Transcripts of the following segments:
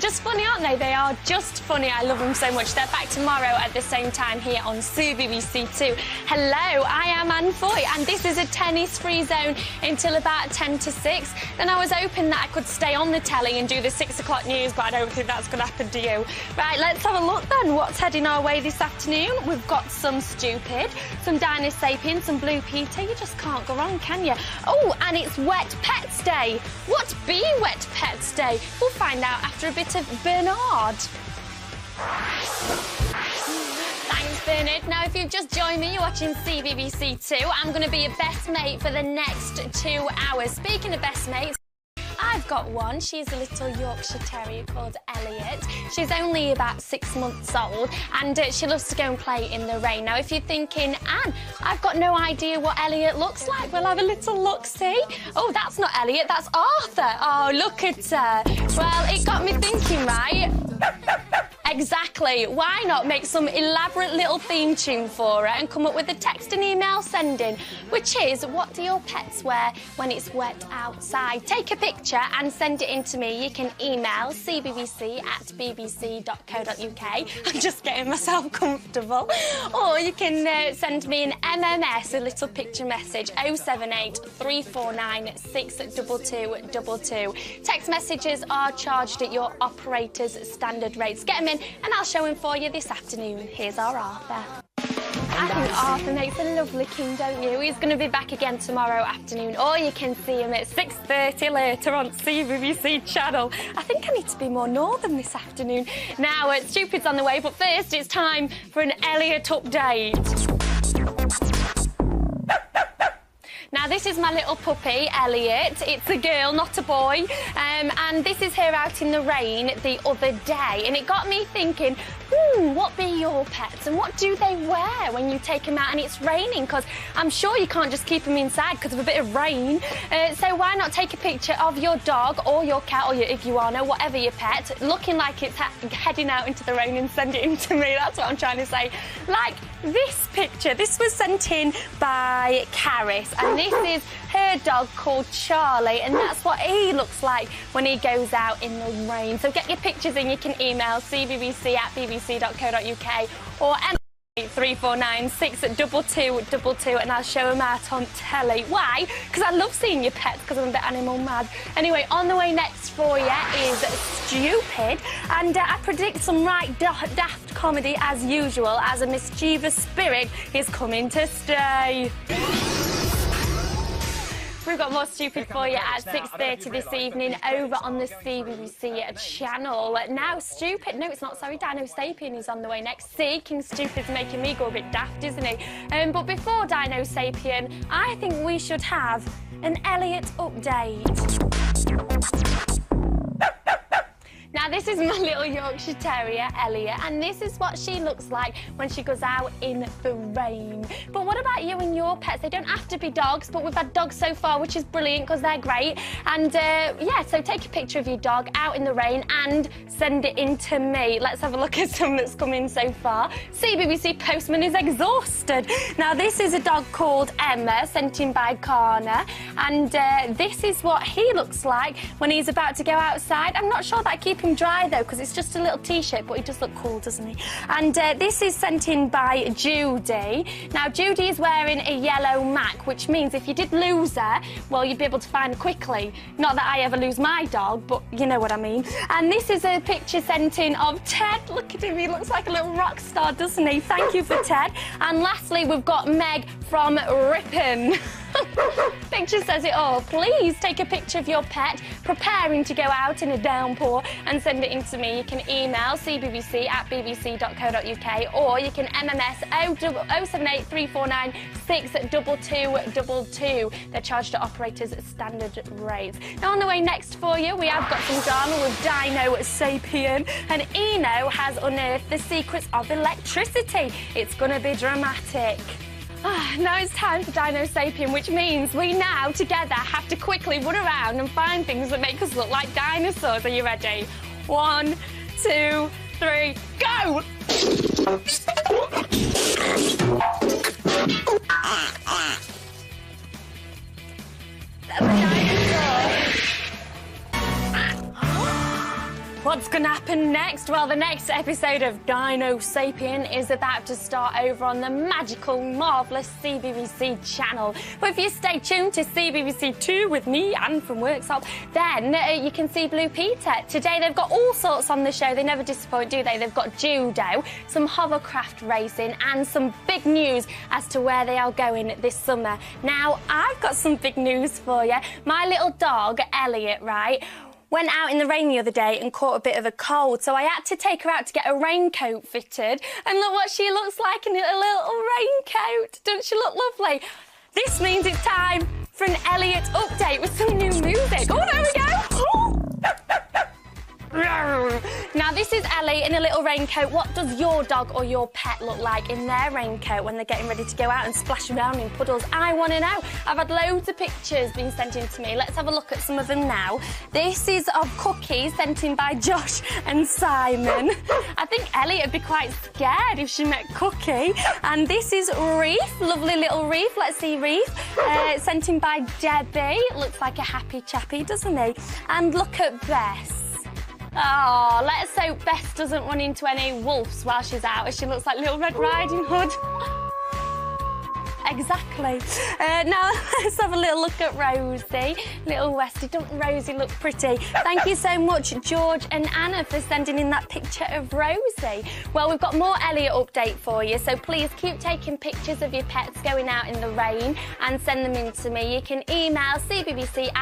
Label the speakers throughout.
Speaker 1: just funny, aren't they? They are just funny. I love them so much. They're back tomorrow at the same time here on CBBC 2. Hello, I am Anne Foy, and this is a tennis-free zone until about 10 to 6. Then I was hoping that I could stay on the telly and do the 6 o'clock news, but I don't think that's going to happen to you. Right, let's have a look then. What's heading our way this afternoon? We've got some Stupid, some Dino Sapien, some Blue Peter. You just can't go wrong, can you? Oh, and it's Wet Pets Day. What be Wet Pets Day? We'll find out after a bit of Bernard. Thanks, Bernard. Now, if you've just joined me, you're watching CBBC 2. I'm going to be your best mate for the next 2 hours. Speaking of best mates, I've got one. She's a little Yorkshire Terrier called Elliot. She's only about 6 months old, and she loves to go and play in the rain. Now, if you're thinking, Anne, I've got no idea what Elliot looks like, we'll have a little look-see. Oh, that's not Elliot, that's Arthur. Oh, look at her. Well, it got me thinking, right? Exactly. Why not make some elaborate little theme tune for her and come up with a text and email sending, which is, what do your pets wear when it's wet outside? Take a picture and send it in to me. You can email cbbc@bbc.co.uk. I'm just getting myself comfortable. Or you can send me an MMS, a little picture message, 078 349 62222. Text messages are charged at your operator's standard rates. Get them in and I'll show him for you this afternoon. Here's our Arthur. I think Arthur makes a lovely king, don't you? He's going to be back again tomorrow afternoon, or you can see him at 6:30 later on CBBC channel. I think I need to be more northern this afternoon. Now, Stupid's on the way, but first it's time for an Elliot update. Now, this is my little puppy, Elliot. It's a girl, not a boy. And this is her out in the rain the other day. And it got me thinking, what be your pets? And what do they wear when you take them out and it's raining? Because I'm sure you can't just keep them inside because of a bit of rain. So why not take a picture of your dog or your cat or your iguana, whatever your pet, looking like it's heading out into the rain and send it in to me. That's what I'm trying to say. Like this picture. This was sent in by Caris. And this is her dog called Charlie, and that's what he looks like when he goes out in the rain. So get your pictures in. You can email cbbc@bbc.co.uk or 349 62222, and I'll show them out on telly. Why? Because I love seeing your pets, because I'm a bit animal mad. Anyway, on the way next for you is Stupid, and I predict some right daft comedy as usual, as a mischievous spirit is coming to stay. We've got more Stupid for you at 6:30 this evening over on the CBBC channel. Now, Stupid, no, it's not, sorry, Dino Sapien is on the way next. See, King Stupid's making me go a bit daft, isn't he? But before Dino Sapien, I think we should have an Elliot update. Now, this is my little Yorkshire Terrier, Elliot, and this is what she looks like when she goes out in the rain. But what about you and your pets? They don't have to be dogs, but we've had dogs so far, which is brilliant because they're great. And, yeah, so take a picture of your dog out in the rain and send it in to me. Let's have a look at some that's come in so far. CBBC postman is exhausted. Now, this is a dog called Emma, sent in by Kana, and this is what he looks like when he's about to go outside. I'm not sure that I keep him dry though, because it's just a little t-shirt, but he does look cool, doesn't he? And this is sent in by Judy. Now, Judy is wearing a yellow Mac, which means if you did lose her, well, you'd be able to find her quickly. Not that I ever lose my dog, but you know what I mean. And this is a picture sent in of Ted. Look at him, he looks like a little rock star, doesn't he? Thank you for Ted. And lastly, we've got Meg from Ripon. Picture says it all. Please take a picture of your pet preparing to go out in a downpour and send it in to me. You can email cbbc@bbc.co.uk or you can MMS 078 349 62222. They're charged at operators' standard rates. Now, on the way next for you, we have got some drama with Dino Sapien, and Eno has unearthed the secrets of electricity. It's going to be dramatic. Now it's time for Dino Sapien, which means we now together have to quickly run around and find things that make us look like dinosaurs. Are you ready? 1, 2, 3, go! That's a dinosaur. What's going to happen next? Well, the next episode of Dino Sapien is about to start over on the magical, marvellous CBBC channel. But if you stay tuned to CBBC 2 with me, Anne from Worksop, then you can see Blue Peter. Today they've got all sorts on the show. They never disappoint, do they? They've got judo, some hovercraft racing and some big news as to where they are going this summer. Now, I've got some big news for you. My little dog, Elliot, right, went out in the rain the other day and caught a bit of a cold, so I had to take her out to get a raincoat fitted. And look what she looks like in a little raincoat. Doesn't she look lovely? This means it's time for an Elliot update with some new music. Oh, there we go. Oh. Now, this is Ellie in a little raincoat. What does your dog or your pet look like in their raincoat when they're getting ready to go out and splash around in puddles? I want to know. I've had loads of pictures being sent in to me. Let's have a look at some of them now. This is of Cookie, sent in by Josh and Simon. I think Ellie would be quite scared if she met Cookie. And this is Reef, lovely little Reef. Let's see Reef, sent in by Debbie. Looks like a happy chappy, doesn't he? And look at Bess. Oh, let's hope Bess doesn't run into any wolves while she's out, as she looks like Little Red Riding Hood. Exactly. Now, let's have a little look at Rosie. Little Westie. Don't Rosie look pretty? Thank you so much, George and Anna, for sending in that picture of Rosie. Well, we've got more Elliot update for you, so please keep taking pictures of your pets going out in the rain and send them in to me. You can email cbbc@bbc.co.uk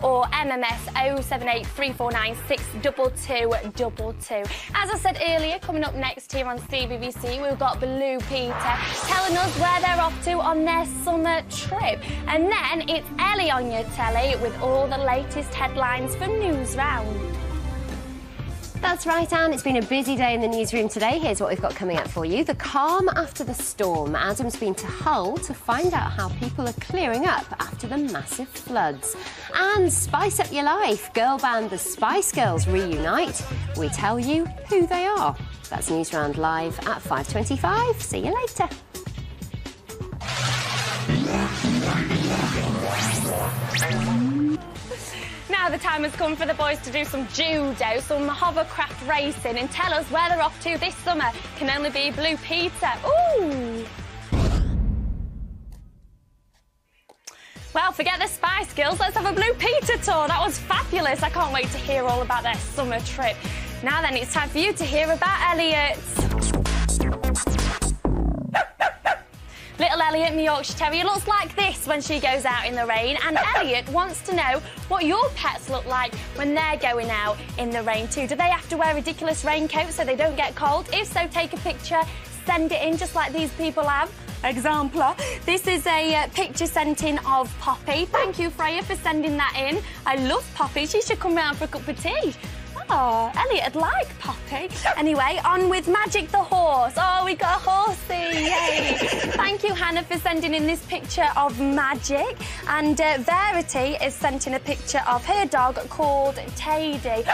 Speaker 1: or MMS 078 349 62222. As I said earlier, coming up next here on CBBC, we've got Blue Peter telling us where they're off to on their summer trip. And then it's Ellie on your telly with all the latest headlines for News Round.
Speaker 2: That's right, Anne. It's been a busy day in the newsroom today. Here's what we've got coming up for you. The calm after the storm. Adam's been to Hull to find out how people are clearing up after the massive floods. And spice up your life. Girl band The Spice Girls reunite. We tell you who they are. That's News Round live at 5:25. See you later.
Speaker 1: Now the time has come for the boys to do some judo, some hovercraft racing, and tell us where they're off to this summer. Can only be Blue Peter. Ooh! Well, forget the Spice Girls. Let's have a Blue Peter tour. That was fabulous. I can't wait to hear all about their summer trip. Now then, it's time for you to hear about Elliot. Little Elliot, the Yorkshire Terrier, looks like this when she goes out in the rain. And Elliot wants to know what your pets look like when they're going out in the rain too. Do they have to wear ridiculous raincoats so they don't get cold? If so, take a picture, send it in just like these people have. Exemplar. This is a picture sent in of Poppy. Thank you, Freya, for sending that in. I love Poppy. She should come round for a cup of tea. Oh, Elliot'd like Poppy. Anyway, on with Magic the horse. Oh, we got a horsey. Yay. Thank you, Hannah, for sending in this picture of Magic. And Verity is sent in a picture of her dog called Tady.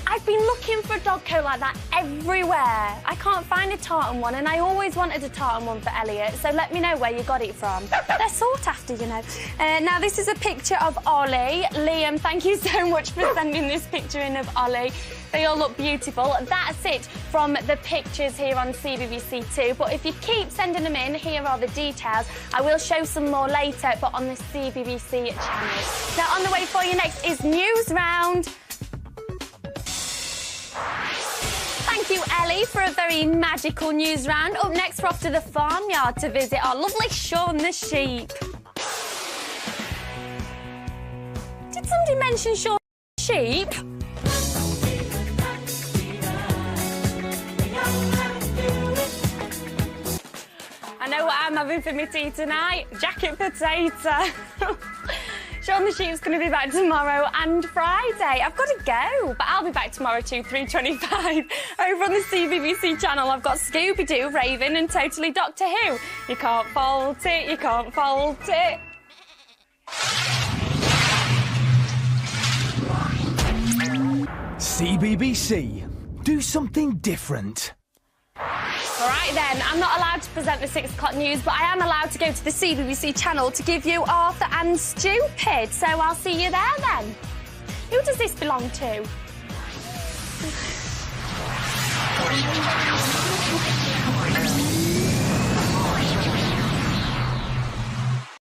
Speaker 1: I've been looking for a dog coat like that everywhere. I can't find a tartan one, and I always wanted a tartan one for Elliot, so let me know where you got it from. They're sought after, you know. Now, this is a picture of Ollie. Liam, thank you so much for sending this picture in of Ollie. They all look beautiful. That's it from the pictures here on CBBC 2. But if you keep sending them in, here are the details. I will show some more later, but on the CBBC channel. Now, on the way for you next is News Round. Thank you, Ellie, for a very magical news round. Up next, we're off to the farmyard to visit our lovely Sean the sheep. Did somebody mention Sean the sheep? I know what I'm having for my tea tonight. Jacket potato. Sean the Sheep's going to be back tomorrow and Friday. I've got to go, but I'll be back tomorrow too, 3:25. Over on the CBBC channel, I've got Scooby-Doo, Raven and Totally Doctor Who. You can't fault it, you can't fault it.
Speaker 3: CBBC. Do something different.
Speaker 1: All right then, I'm not allowed to present the 6 o'clock news, but I am allowed to go to the CBBC channel to give you Arthur and Stupid. So I'll see you there then. Who does this belong to? Okay.